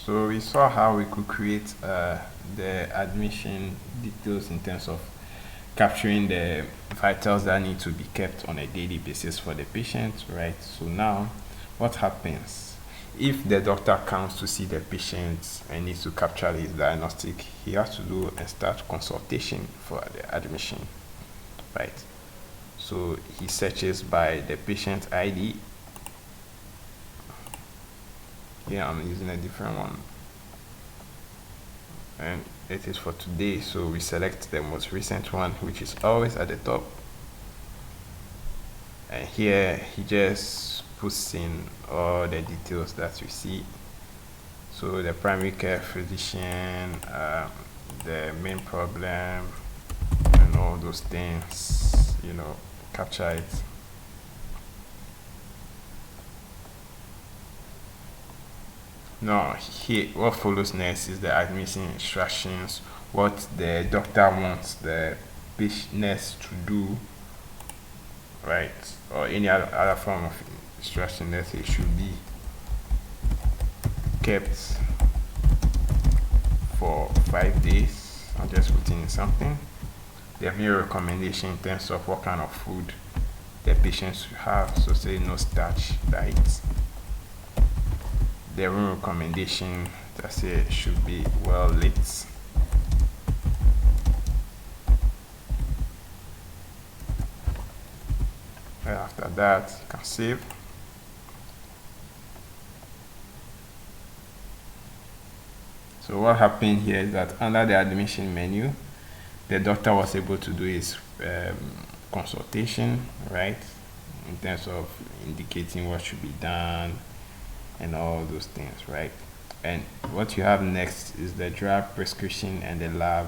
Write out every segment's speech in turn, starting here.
So we saw how we could create the admission details in terms of capturing the vitals that need to be kept on a daily basis for the patient, right? So now, what happens if the doctor comes to see the patient and needs to capture his diagnostic? He has to do a start consultation for the admission, right? So he searches by the patient ID. Here I'm using a different one, and it is for today, so we select the most recent one, which is always at the top, and here he just puts in all the details that you see. So the primary care physician, the main problem, and all those things, capture it. Now, here, what follows next is the admission instructions, what the doctor wants the nurse to do, right? Or any other form of instruction that it should be kept for 5 days. I'm just putting in something. There may be a recommendation in terms of what kind of food the patient should have. So say no starch diet. The room recommendation that say should be well lit. And after that, you can save. So what happened here is that under the admission menu, the doctor was able to do his consultation, right? In terms of indicating what should be done and all those things, right? And what you have next is the drug prescription and the lab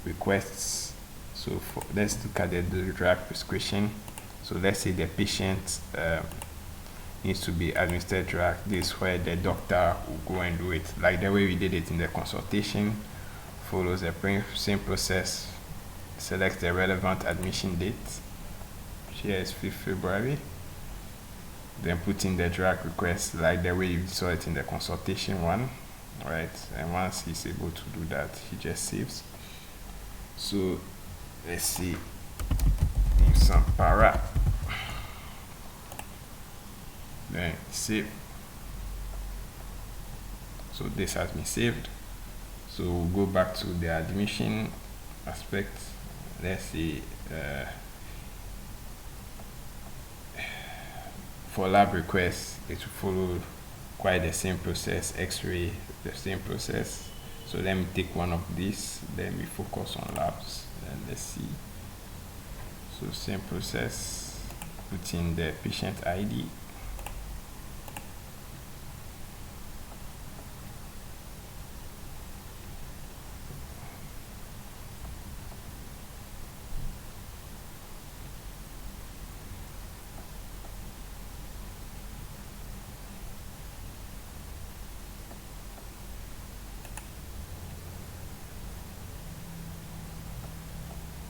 requests. So let's look at the drug prescription. So let's say the patient needs to be administered drug. This is where the doctor will go and do it, like the way we did it in the consultation. Follows the same process. Select the relevant admission date. Here is 5th February. Then put in the drug request like the way you saw it in the consultation one, right? And once he's able to do that, he just saves. So let's see, use some para, then save. So this has been saved. So we'll go back to the admission aspect. Let's see, for lab requests, it will follow quite the same process. X-ray, the same process. So let me take one of these, then we focus on labs, and let's see. So same process, put in the patient ID.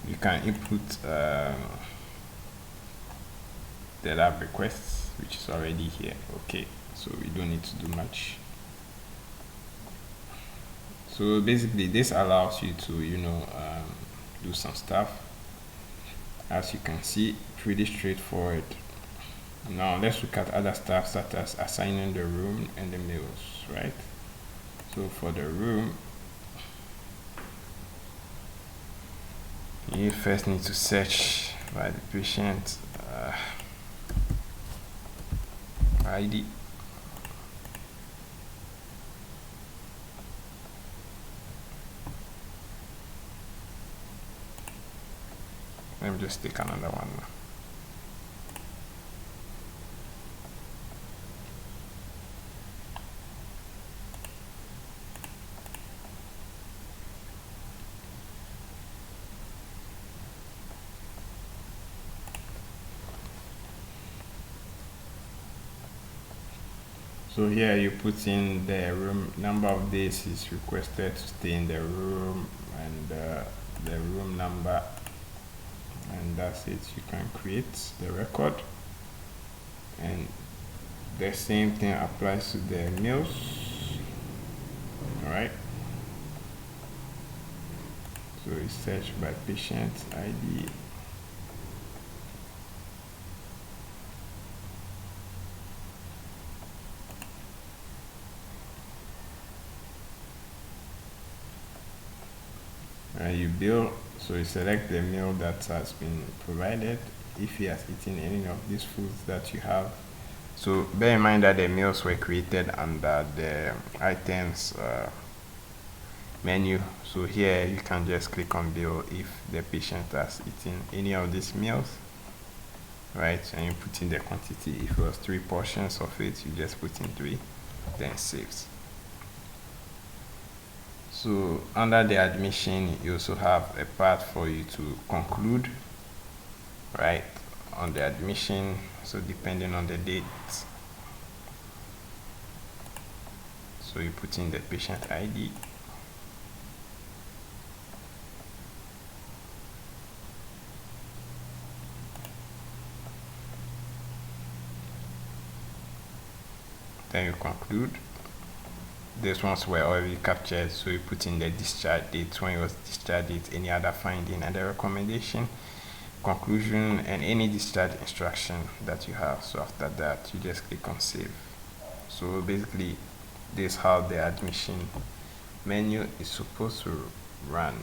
You can input the lab requests, which is already here. Okay, so we don't need to do much. So basically this allows you to do some stuff. As you can see, pretty straightforward. Now let's look at other stuff such as assigning the room and the meals, right? So for the room, you first need to search by the patient ID. Let me just take another one. So here you put in the room number of days is requested to stay in the room, and the room number, and that's it. You can create the record, and the same thing applies to the meals. right? So we search by patient ID. And you bill, so you select the meal that has been provided if he has eaten any of these foods that you have. So bear in mind that the meals were created under the items menu. So here you can just click on bill if the patient has eaten any of these meals, right? And you put in the quantity. If it was 3 portions of it, you just put in 3, then saves. So under the admission, you also have a part for you to conclude, right, on the admission. So depending on the date, so you put in the patient ID. Then you conclude. These ones were already captured, so you put in the discharge date, when it was discharged date, any other finding, and the recommendation, conclusion, and any discharge instruction that you have. So after that, you just click on save. So basically, this is how the admission menu is supposed to run.